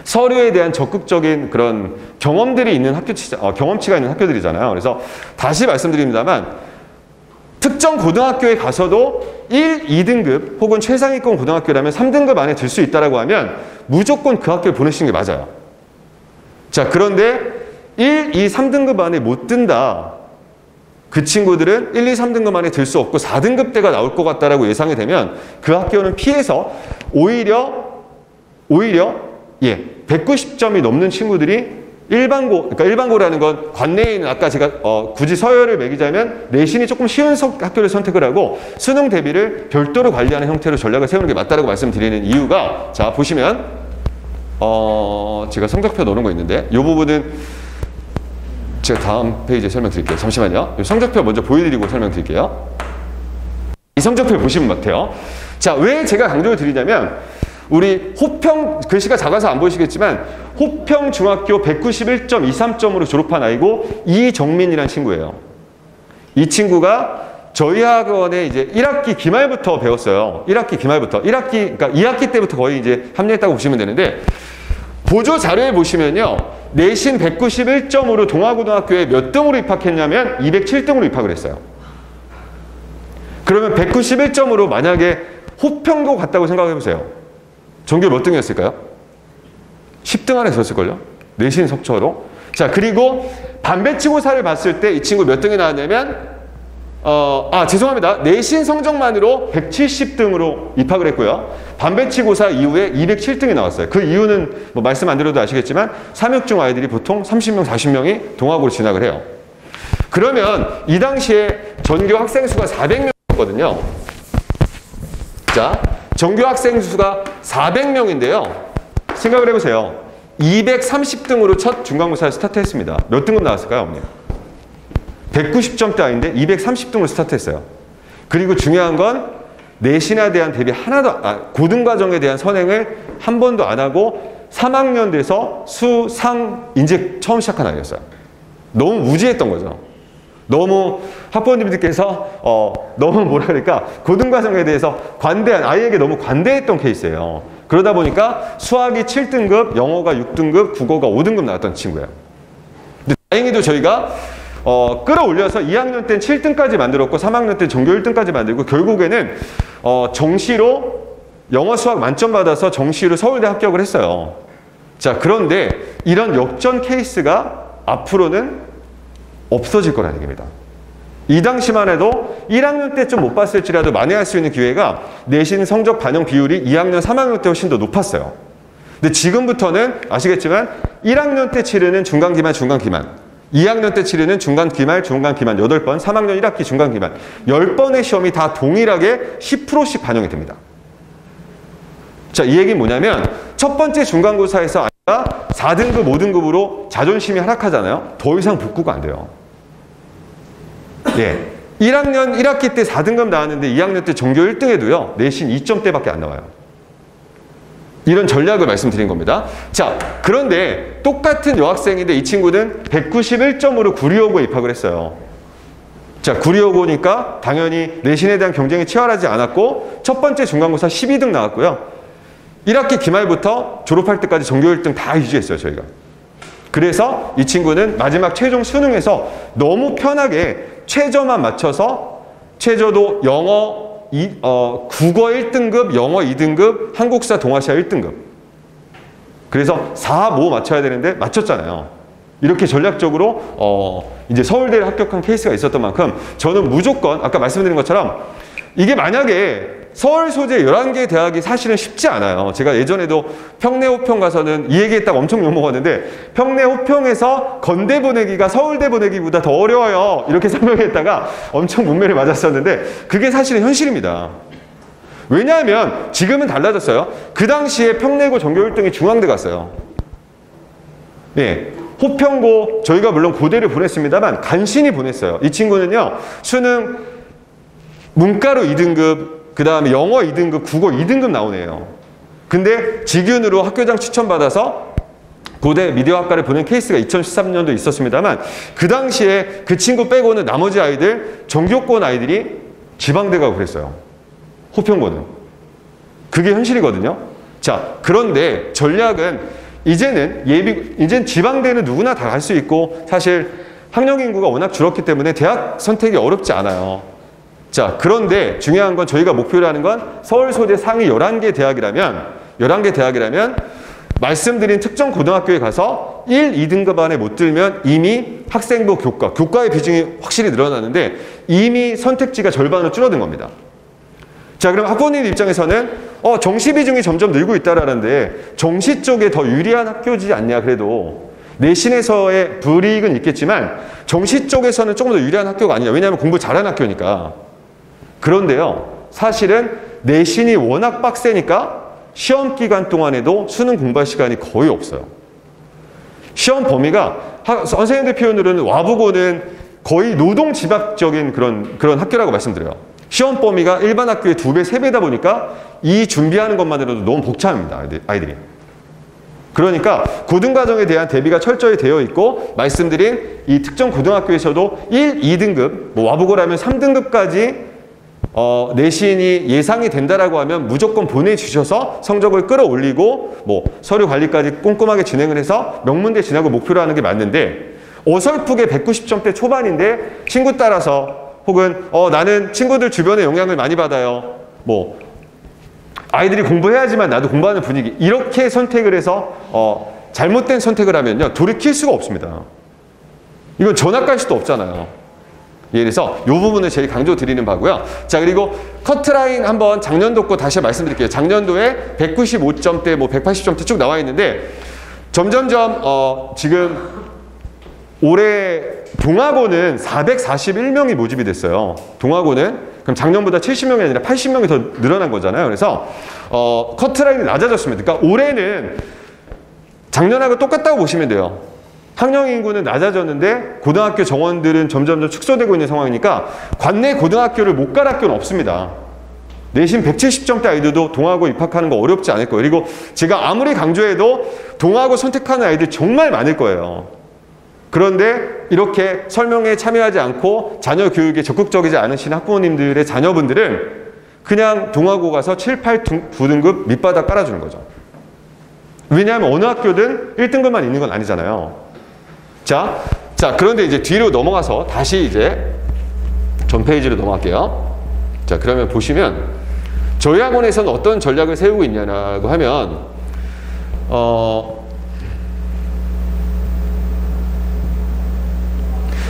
서류에 대한 적극적인 그런 경험들이 있는 경험치가 있는 학교들이잖아요. 그래서 다시 말씀드립니다만 특정 고등학교에 가서도 1, 2등급 혹은 최상위권 고등학교라면 3등급 안에 들 수 있다고 하면 무조건 그 학교에 보내시는 게 맞아요. 자, 그런데 1, 2, 3등급 안에 못 든다. 그 친구들은 1, 2, 3등급 안에 들 수 없고 4등급대가 나올 것 같다라고 예상이 되면 그 학교는 피해서 오히려 190점이 넘는 친구들이 그러니까 일반고라는 건 관내에 있는 아까 제가 굳이 서열을 매기자면 내신이 조금 쉬운 학교를 선택을 하고 수능 대비를 별도로 관리하는 형태로 전략을 세우는 게 맞다라고 말씀드리는 이유가 자 보시면 제가 성적표 넣는 거 있는데 이 부분은 제가 다음 페이지에 설명드릴게요. 잠시만요. 이 성적표 먼저 보여드리고 설명드릴게요. 이 성적표를 보시면 같아요. 자, 왜 제가 강조를 드리냐면 우리 호평, 글씨가 작아서 안 보이시겠지만 호평 중학교 191.23점으로 졸업한 아이고 이정민이라는 친구예요. 이 친구가 저희 학원에 이제 1학기 기말부터 배웠어요. 1학기 기말부터. 그러니까 2학기 때부터 거의 이제 합류했다고 보시면 되는데 보조 자료에 보시면요. 내신 191점으로 동아고등학교에 몇 등으로 입학했냐면 207등으로 입학을 했어요. 그러면 191점으로 만약에 호평고 갔다고 생각해보세요. 전교 몇 등이었을까요? 10등 안에 들었을걸요? 내신 석초로. 자, 그리고 반배치고사를 봤을 때 이 친구 몇 등이 나왔냐면 죄송합니다. 내신 성적만으로 170등으로 입학을 했고요. 반배치고사 이후에 207등이 나왔어요. 그 이유는 뭐 말씀 안 드려도 아시겠지만 삼육중 아이들이 보통 30명, 40명이 동학으로 진학을 해요. 그러면 이 당시에 전교 학생 수가 400명이었거든요. 자, 전교 학생 수가 400명인데요. 생각을 해보세요. 230등으로 첫 중간고사를 스타트했습니다. 몇 등급 나왔을까요, 어머님? 190점대 아닌데 230등으로 스타트했어요. 그리고 중요한 건 내신에 대한 대비 고등과정에 대한 선행을 한 번도 안 하고 3학년 돼서 수상 이제 처음 시작한 아이였어요. 너무 무지했던 거죠. 너무 학부모님들께서 너무 뭐라 그럴까 고등과정에 대해서 아이에게 너무 관대했던 케이스예요. 그러다 보니까 수학이 7등급, 영어가 6등급, 국어가 5등급 나왔던 친구예요. 근데 다행히도 저희가 끌어올려서 2학년 때는 7등까지 만들었고 3학년 때는 전교 1등까지 만들고 결국에는 정시로 영어 수학 만점 받아서 정시로 서울대 합격을 했어요. 자, 그런데 이런 역전 케이스가 앞으로는 없어질 거라는 얘기입니다. 이 당시만 해도 1학년 때 좀 못 봤을지라도 만회할 수 있는 기회가 내신 성적 반영 비율이 2학년, 3학년 때 훨씬 더 높았어요. 근데 지금부터는 아시겠지만 1학년 때 치르는 중간기말, 중간기말 2학년 때 치르는 중간기말, 중간기말 8번, 3학년 1학기 중간기말 10번의 시험이 다 동일하게 10%씩 반영이 됩니다. 자, 이 얘기는 뭐냐면 첫 번째 중간고사에서 아이가 4등급, 5등급으로 자존심이 하락하잖아요. 더 이상 복구가 안 돼요. 예, 1학년 1학기 때 4등급 나왔는데 2학년 때 전교 1등에도요. 내신 2점대밖에 안 나와요. 이런 전략을 말씀드린 겁니다. 자, 그런데 똑같은 여학생인데 이 친구는 191점으로 구리여고에 입학을 했어요. 자, 구리여고니까 당연히 내신에 대한 경쟁이 치열하지 않았고 첫 번째 중간고사 12등 나왔고요. 1학기 기말부터 졸업할 때까지 전교 1등 다 유지했어요, 저희가. 그래서 이 친구는 마지막 최종 수능에서 너무 편하게 최저만 맞춰서 최저도 국어 1등급, 영어 2등급, 한국사, 동아시아 1등급. 그래서 4, 5 맞춰야 되는데 맞췄잖아요. 이렇게 전략적으로 이제 서울대를 합격한 케이스가 있었던 만큼 저는 무조건 아까 말씀드린 것처럼 이게 만약에 서울 소재 11개 대학이 사실은 쉽지 않아요. 제가 예전에도 평내 호평 가서는 이 얘기했다가 엄청 욕먹었는데 평내 호평에서 건대 보내기가 서울대 보내기보다 더 어려워요. 이렇게 설명했다가 엄청 문매를 맞았었는데 그게 사실은 현실입니다. 왜냐하면 지금은 달라졌어요. 그 당시에 평내고 전교 1등이 중앙대 갔어요. 네, 호평고 저희가 물론 고대를 보냈습니다만 간신히 보냈어요. 이 친구는요. 수능 문과로 2등급 그 다음에 영어 2등급, 국어 2등급 나오네요. 근데 직윤으로 학교장 추천받아서 고대 미디어학과를 보낸 케이스가 2013년도 있었습니다만 그 당시에 그 친구 빼고는 나머지 아이들, 전교권 아이들이 지방대 가고 그랬어요. 호평고는. 그게 현실이거든요. 자, 그런데 전략은 이제는 지방대는 누구나 다 갈 수 있고 사실 학령 인구가 워낙 줄었기 때문에 대학 선택이 어렵지 않아요. 자, 그런데 중요한 건 저희가 목표로 하는 건 서울 소재 상위 11개 대학이라면 말씀드린 특정 고등학교에 가서 1, 2등급 안에 못 들면 이미 학생부 교과의 비중이 확실히 늘어나는데 이미 선택지가 절반으로 줄어든 겁니다. 자, 그럼 학부모님 입장에서는 정시 비중이 점점 늘고 있다라는데 정시 쪽에 더 유리한 학교지 않냐 그래도 내신에서의 불이익은 있겠지만 정시 쪽에서는 조금 더 유리한 학교가 아니냐. 왜냐하면 공부 잘하는 학교니까. 그런데요, 사실은 내신이 워낙 빡세니까 시험 기간 동안에도 수능 공부할 시간이 거의 없어요. 시험 범위가 선생님들 표현으로는 와보고는 거의 노동집합적인 그런 학교라고 말씀드려요. 시험 범위가 일반 학교의 2배, 3배다 보니까 이 준비하는 것만으로도 너무 벅차합니다. 아이들이. 그러니까 고등과정에 대한 대비가 철저히 되어 있고 말씀드린 이 특정 고등학교에서도 1, 2등급, 뭐 와보고라면 3등급까지 내신이 예상이 된다라고 하면 무조건 보내주셔서 성적을 끌어올리고 뭐 서류 관리까지 꼼꼼하게 진행을 해서 명문대 진학을 목표로 하는 게 맞는데 어설프게 190점대 초반인데 친구 따라서 혹은 나는 친구들 주변에 영향을 많이 받아요. 뭐 아이들이 공부해야지만 나도 공부하는 분위기 이렇게 선택을 해서 잘못된 선택을 하면요 돌이킬 수가 없습니다. 이건 전학 갈 수도 없잖아요. 예, 그래서 이 부분을 제일 강조드리는 바고요. 자, 그리고 커트라인 한번 작년도 거 다시 말씀드릴게요. 작년도에 195점대, 뭐 180점대 쭉 나와 있는데 점점점 지금 올해 동아고는 441명이 모집이 됐어요. 동아고는 그럼 작년보다 70명이 아니라 80명이 더 늘어난 거잖아요. 그래서 커트라인이 낮아졌습니다. 그러니까 올해는 작년하고 똑같다고 보시면 돼요. 학령 인구는 낮아졌는데 고등학교 정원들은 점점 축소되고 있는 상황이니까 관내 고등학교를 못 갈 학교는 없습니다. 내신 170점대 아이들도 동아고 입학하는 거 어렵지 않을 거예요. 그리고 제가 아무리 강조해도 동아고 선택하는 아이들 정말 많을 거예요. 그런데 이렇게 설명에 참여하지 않고 자녀 교육에 적극적이지 않으신 학부모님들의 자녀분들은 그냥 동아고 가서 7, 8, 9등급 밑바닥 깔아주는 거죠. 왜냐하면 어느 학교든 1등급만 있는 건 아니잖아요. 자, 그런데 이제 뒤로 넘어가서 다시 이제 전 페이지로 넘어갈게요. 자, 그러면 보시면 저희 학원에서는 어떤 전략을 세우고 있냐고 하면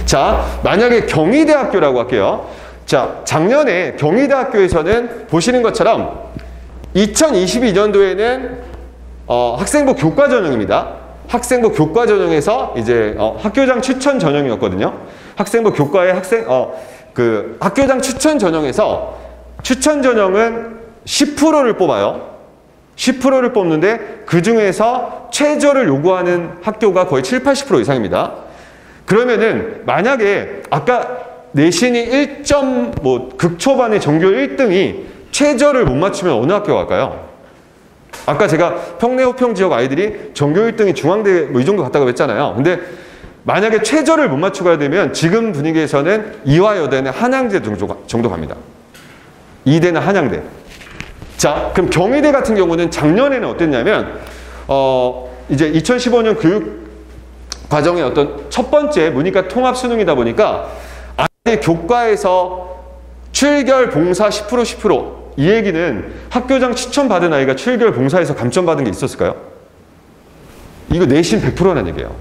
자, 만약에 경희대학교라고 할게요. 자, 작년에 경희대학교에서는 보시는 것처럼 2022년도에는 학생부 교과 전형입니다. 학생부 교과 전형에서 이제 학교장 추천 전형이었거든요. 학생부 교과의 학교장 추천 전형에서 추천 전형은 10%를 뽑아요. 10%를 뽑는데 그 중에서 최저를 요구하는 학교가 거의 7, 80% 이상입니다. 그러면은 만약에 아까 내신이 1점 뭐 극초반의 전교 1등이 최저를 못 맞추면 어느 학교 갈까요? 아까 제가 평내 호평 지역 아이들이 전교 1등이 중앙대 뭐 이 정도 갔다고 했잖아요. 근데 만약에 최저를 못 맞추게 되면 지금 분위기에서는 이화여대는 한양대 정도 갑니다. 이대는 한양대. 자, 그럼 경희대 같은 경우는 작년에는 어땠냐면 이제 2015년 교육 과정의 어떤 첫 번째 문이과 통합 수능이다 보니까 아이들 교과에서 출결 봉사 10%. 이 얘기는 학교장 추천받은 아이가 출결 봉사에서 감점받은 게 있었을까요? 이거 내신 100%라는 얘기예요.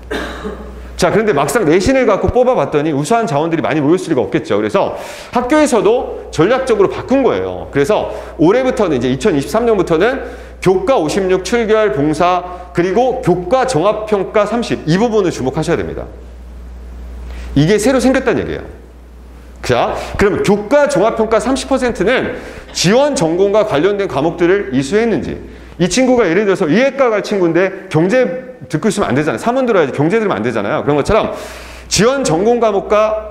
자, 그런데 막상 내신을 갖고 뽑아봤더니 우수한 자원들이 많이 모였을 리가 없겠죠. 그래서 학교에서도 전략적으로 바꾼 거예요. 그래서 올해부터는 이제 2023년부터는 교과 56 출결 봉사 그리고 교과 종합평가 30 이 부분을 주목하셔야 됩니다. 이게 새로 생겼다는 얘기예요. 자, 그럼 교과 종합평가 30%는 지원 전공과 관련된 과목들을 이수했는지 이 친구가 예를 들어서 이해과 갈 친구인데 경제 듣고 있으면 안 되잖아요. 사문 들어야지 경제 들으면 안 되잖아요. 그런 것처럼 지원 전공 과목과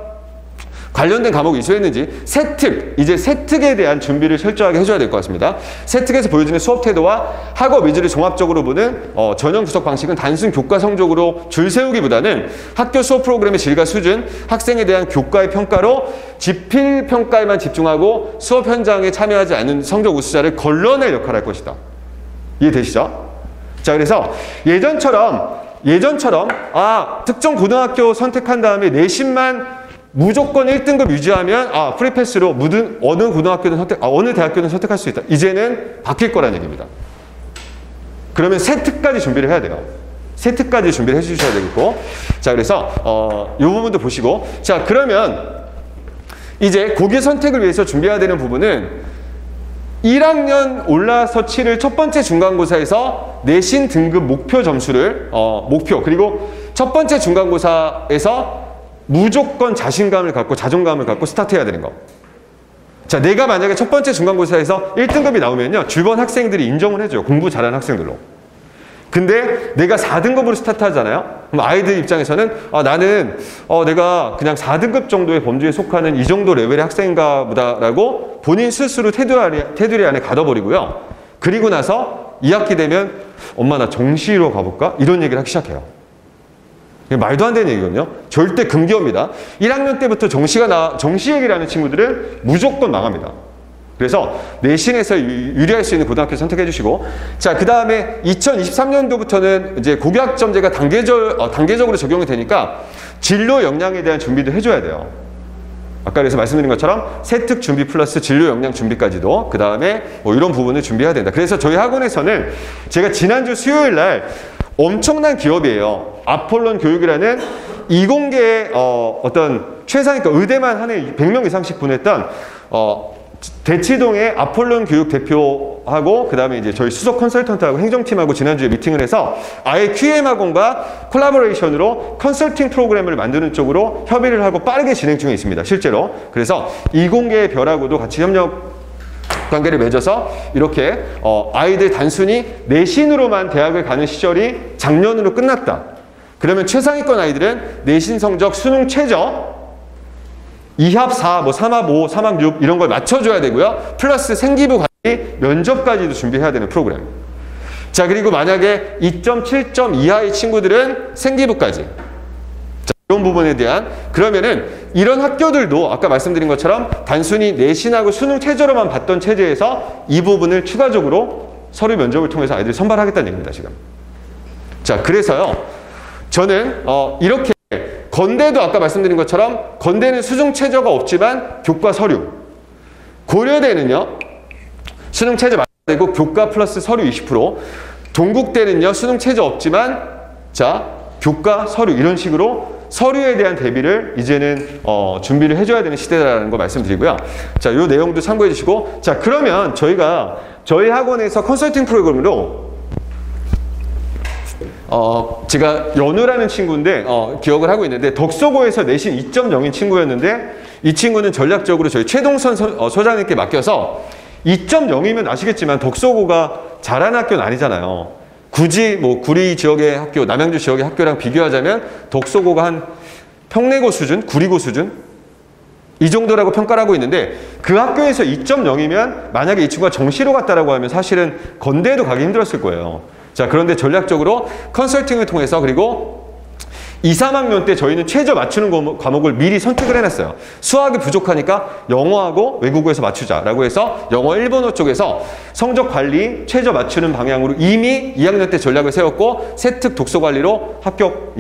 관련된 과목을 이수했는지 세특, 이제 세특에 대한 준비를 철저하게 해줘야 될 것 같습니다. 세특에서 보여주는 수업 태도와 학업 위주를 종합적으로 보는 전형 구석 방식은 단순 교과 성적으로 줄 세우기보다는 학교 수업 프로그램의 질과 수준, 학생에 대한 교과의 평가로 지필 평가에만 집중하고 수업 현장에 참여하지 않는 성적 우수자를 걸러낼 역할을 할 것이다. 이해되시죠? 자, 그래서 예전처럼 특정 고등학교 선택한 다음에 내신만 무조건 1등급 유지하면 프리패스로 어느 고등학교든 어느 대학교든 선택할 수 있다. 이제는 바뀔 거라는 얘기입니다. 그러면 세특까지 준비를 해야 돼요. 세특까지 준비를 해주셔야 되겠고, 자, 그래서 이 부분도 보시고, 자, 그러면 이제 고교 선택을 위해서 준비해야 되는 부분은 1학년 올라서 치를 첫 번째 중간고사에서 내신 등급 목표 점수를 그리고 첫 번째 중간고사에서 무조건 자신감을 갖고 자존감을 갖고 스타트해야 되는 거. 자, 내가 만약에 첫 번째 중간고사에서 1등급이 나오면요, 주변 학생들이 인정을 해줘요. 공부 잘하는 학생들로. 근데 내가 4등급으로 스타트하잖아요. 그럼 아이들 입장에서는 나는 내가 그냥 4등급 정도의 범주에 속하는 이 정도 레벨의 학생인가 보다라고 본인 스스로 테두리 안에 가둬버리고요. 그리고 나서 2학기 되면 엄마 나 정시로 가볼까? 이런 얘기를 하기 시작해요. 말도 안 되는 얘기거든요. 절대 금기어입니다. 1학년 때부터 정시 얘기를 하는 친구들은 무조건 망합니다. 그래서 내신에서 유리할 수 있는 고등학교 선택해 주시고, 자, 그 다음에 2023년도부터는 이제 고교학점제가 단계적으로 적용이 되니까 진로 역량에 대한 준비도 해줘야 돼요. 아까 그래서 말씀드린 것처럼 세특 준비 플러스 진로 역량 준비까지도 그 다음에 뭐 이런 부분을 준비해야 된다. 그래서 저희 학원에서는 제가 지난주 수요일 날 엄청난 기업이에요. 아폴론 교육이라는 이공계의 어떤 최상위권 의대만 한 해 100명 이상씩 보냈던 대치동의 아폴론 교육 대표하고 그 다음에 이제 저희 수석 컨설턴트하고 행정팀하고 지난주에 미팅을 해서 아예 QM학원과 콜라보레이션으로 컨설팅 프로그램을 만드는 쪽으로 협의를 하고 빠르게 진행 중에 있습니다. 실제로. 그래서 이공계의 별하고도 같이 협력 관계를 맺어서 이렇게 아이들 단순히 내신으로만 대학을 가는 시절이 작년으로 끝났다. 그러면 최상위권 아이들은 내신 성적, 수능 최저 2합 4, 뭐 3합 5, 3합 6 이런 걸 맞춰줘야 되고요. 플러스 생기부 관리, 면접까지도 준비해야 되는 프로그램. 자, 그리고 만약에 2.7점 이하의 친구들은 생기부까지. 자, 이런 부분에 대한, 그러면은 이런 학교들도 아까 말씀드린 것처럼 단순히 내신하고 수능 최저로만 봤던 체제에서 이 부분을 추가적으로 서류 면접을 통해서 아이들을 선발하겠다는 얘기입니다, 지금. 자, 그래서요, 저는 이렇게 건대도 아까 말씀드린 것처럼 건대는 수능 최저가 없지만 교과 서류. 고려대는요, 수능 최저 맞춰야 되고 교과 플러스 서류 20%. 동국대는요, 수능 최저 없지만 자, 교과 서류 이런 식으로 서류에 대한 대비를 이제는 준비를 해줘야 되는 시대라는 거 말씀드리고요. 자, 이 내용도 참고해 주시고, 자, 그러면 저희가 저희 학원에서 컨설팅 프로그램으로 제가 연우라는 친구인데 기억을 하고 있는데 덕소고에서 내신 2.0인 친구였는데 이 친구는 전략적으로 저희 최동선 소장님께 맡겨서 2.0이면 아시겠지만 덕소고가 잘하는 학교는 아니잖아요. 굳이 뭐 구리 지역의 학교, 남양주 지역의 학교랑 비교하자면 덕소고가 한 평내고 수준, 구리고 수준 이 정도라고 평가를 하고 있는데 그 학교에서 2.0이면 만약에 이 친구가 정시로 갔다라고 하면 사실은 건대에도 가기 힘들었을 거예요. 자, 그런데 전략적으로 컨설팅을 통해서 그리고 2, 3학년 때 저희는 최저 맞추는 과목을 미리 선택을 해놨어요. 수학이 부족하니까 영어하고 외국어에서 맞추자라고 해서 영어 일본어 쪽에서 성적 관리 최저 맞추는 방향으로 이미 2학년 때 전략을 세웠고 세특 독서 관리로 합격,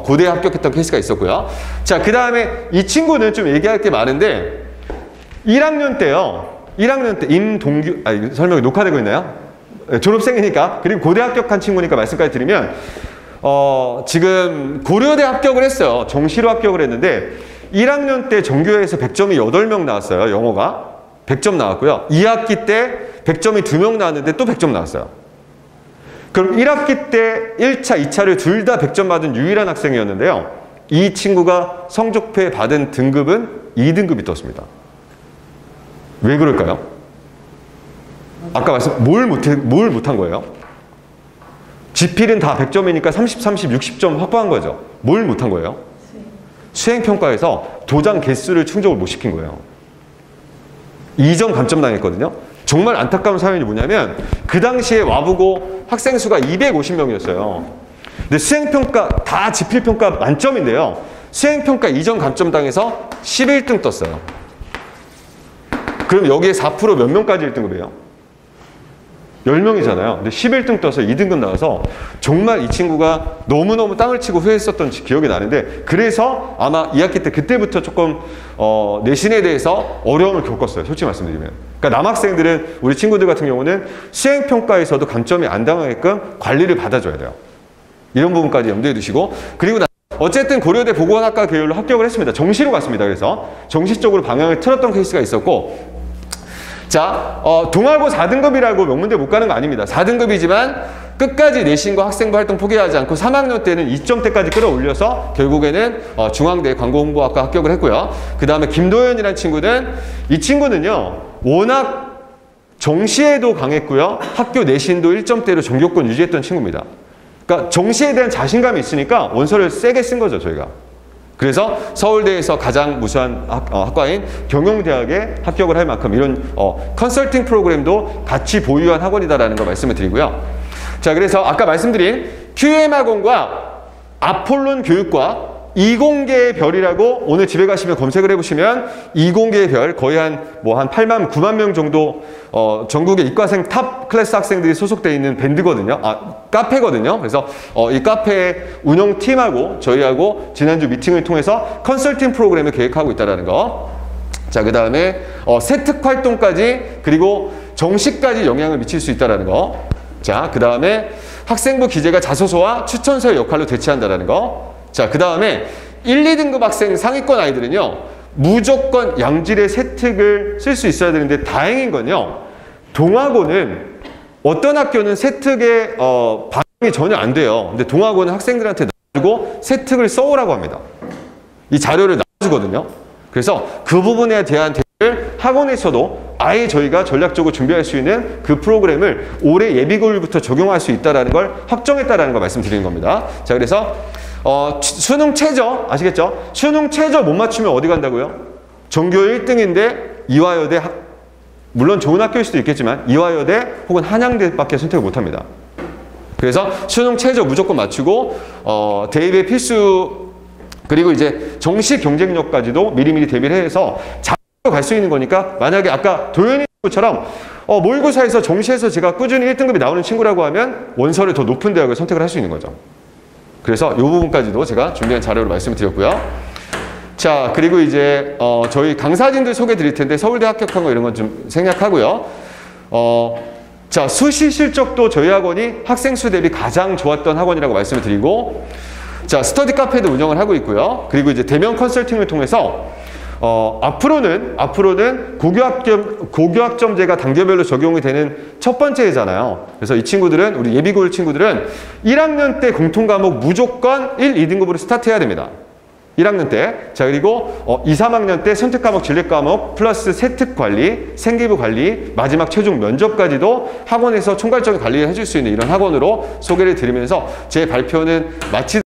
고대에 합격했던 케이스가 있었고요. 자, 그 다음에 이 친구는 좀 얘기할 게 많은데 1학년 때요. 1학년 때 임동규, 설명이 녹화되고 있나요? 졸업생이니까, 그리고 고대 합격한 친구니까 말씀까지 드리면 지금 고려대 합격을 했어요. 정시로 합격을 했는데 1학년 때 정규회에서 100점이 8명 나왔어요. 영어가 100점 나왔고요. 2학기 때 100점이 2명 나왔는데 또 100점 나왔어요. 그럼 1학기 때 1차, 2차를 둘 다 100점 받은 유일한 학생이었는데요. 이 친구가 성적표에 받은 등급은 2등급이 떴습니다. 왜 그럴까요? 아까 뭘 못한 거예요? 지필은 다 100점이니까 30, 30, 60점 확보한 거죠. 뭘 못한 거예요? 수행평가에서 도장 개수를 충족을 못 시킨 거예요. 2점 감점 당했거든요. 정말 안타까운 사연이 뭐냐면 그 당시에 와보고 학생 수가 250명이었어요. 근데 수행평가 다 지필평가 만점인데요. 수행평가 2점 감점 당해서 11등 떴어요. 그럼 여기에 4% 몇 명까지 1등급이에요? 10명이잖아요. 근데 11등 떠서 2등급 나와서 정말 이 친구가 너무너무 땅을 치고 후회했었던 기억이 나는데 그래서 아마 2학기 때 그때부터 조금 내신에 대해서 어려움을 겪었어요. 솔직히 말씀드리면. 그러니까 남학생들은 우리 친구들 같은 경우는 수행평가에서도 감점이 안 당하게끔 관리를 받아줘야 돼요. 이런 부분까지 염두에 두시고 그리고 어쨌든 고려대 보건학과 계열로 합격을 했습니다. 정시로 갔습니다. 그래서 정시 쪽으로 방향을 틀었던 케이스가 있었고 자, 동아고 4등급이라고 명문대 못 가는 거 아닙니다. 4등급이지만 끝까지 내신과 학생부 활동 포기하지 않고 3학년 때는 2점대까지 끌어올려서 결국에는 중앙대 광고홍보학과 합격을 했고요. 그 다음에 김도현이라는 친구는 이 친구는요 워낙 정시에도 강했고요. 학교 내신도 1점대로 전교권 유지했던 친구입니다. 그러니까 정시에 대한 자신감이 있으니까 원서를 세게 쓴 거죠, 저희가. 그래서 서울대에서 가장 무수한 학과인 경영대학에 합격을 할 만큼 이런 컨설팅 프로그램도 같이 보유한 학원이다라는 걸 말씀을 드리고요. 자, 그래서 아까 말씀드린 QM학원과 아폴론 교육과 이공계의 별이라고 오늘 집에 가시면 검색을 해보시면 이공계의 별 거의 한 8만, 9만 명 정도 전국의 이과생 탑 클래스 학생들이 소속되어 있는 밴드거든요. 카페거든요. 그래서 이 카페 운영팀하고 저희하고 지난주 미팅을 통해서 컨설팅 프로그램을 계획하고 있다는 거. 자, 그 다음에 세특 활동까지 그리고 정시까지 영향을 미칠 수 있다는 거. 자, 그 다음에 학생부 기재가 자소서와 추천서의 역할로 대체한다는 거. 자, 그 다음에 1, 2등급 학생 상위권 아이들은요 무조건 양질의 세특을 쓸 수 있어야 되는데 다행인 건요 동학원은 어떤 학교는 세특에 반영이 전혀 안 돼요. 근데 동학원은 학생들한테 놔주고 세특을 써오라고 합니다. 이 자료를 놔주거든요. 그래서 그 부분에 대한 대비를 학원에서도 아예 저희가 전략적으로 준비할 수 있는 그 프로그램을 올해 예비고일부터 적용할 수 있다는 걸 확정했다는 걸 말씀드리는 겁니다. 자, 그래서 수능 최저 아시겠죠? 수능 최저 못 맞추면 어디 간다고요? 전교 1등인데 이화여대 물론 좋은 학교일 수도 있겠지만 이화여대 혹은 한양대밖에 선택을 못합니다. 그래서 수능 최저 무조건 맞추고 대입의 필수 그리고 이제 정시 경쟁력까지도 미리미리 대비를 해서 잡고 갈 수 있는 거니까 만약에 아까 도현이 친구처럼 모의고사에서 정시에서 제가 꾸준히 1등급이 나오는 친구라고 하면 원서를 더 높은 대학을 선택을 할 수 있는 거죠. 그래서 이 부분까지도 제가 준비한 자료로 말씀을 드렸고요. 자, 그리고 이제 저희 강사진들 소개해 드릴 텐데 서울대 합격한 거 이런 건 좀 생략하고요. 자, 수시 실적도 저희 학원이 학생 수 대비 가장 좋았던 학원이라고 말씀을 드리고, 자, 스터디 카페도 운영을 하고 있고요. 그리고 이제 대면 컨설팅을 통해서 앞으로는 고교학점제가 단계별로 적용이 되는 첫 번째 해잖아요. 그래서 이 친구들은 우리 예비고일 친구들은 1학년 때 공통과목 무조건 1, 2등급으로 스타트해야 됩니다. 1학년 때. 자, 그리고 2, 3학년 때 선택과목, 진례과목 플러스 세특 관리, 생기부 관리, 마지막 최종 면접까지도 학원에서 총괄적인 관리를 해줄 수 있는 이런 학원으로 소개를 드리면서 제 발표는 마치